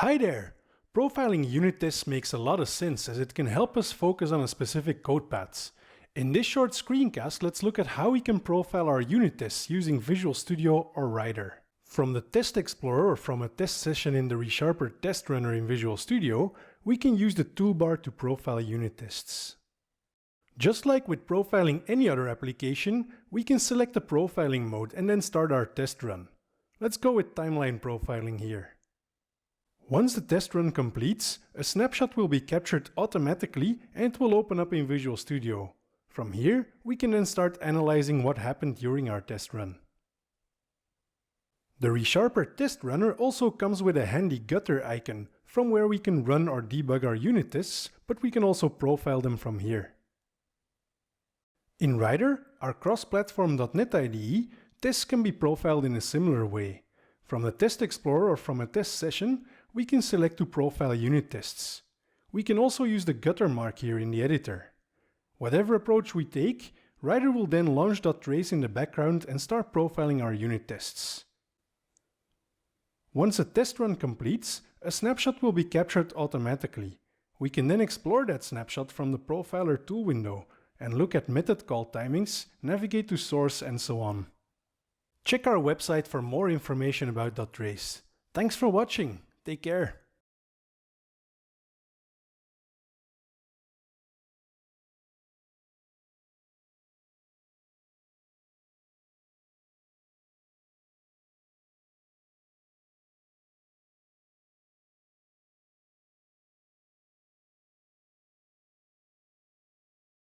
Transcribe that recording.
Hi there! Profiling unit tests makes a lot of sense as it can help us focus on a specific code paths. In this short screencast, let's look at how we can profile our unit tests using Visual Studio or Writer. From the Test Explorer or from a test session in the ReSharper test runner in Visual Studio, we can use the toolbar to profile unit tests. Just like with profiling any other application, we can select the profiling mode and then start our test run. Let's go with timeline profiling here. Once the test run completes, a snapshot will be captured automatically and it will open up in Visual Studio. From here, we can then start analyzing what happened during our test run. The ReSharper test runner also comes with a handy gutter icon from where we can run or debug our unit tests, but we can also profile them from here. In Writer, our cross-platform .NET IDE, tests can be profiled in a similar way. From the Test Explorer or from a test session, we can select to profile unit tests. We can also use the gutter mark here in the editor. Whatever approach we take, Writer will then launch .trace in the background and start profiling our unit tests. Once a test run completes, a snapshot will be captured automatically. We can then explore that snapshot from the Profiler tool window and look at method call timings, navigate to source and so on. Check our website for more information about .trace. Thanks for watching. Take care.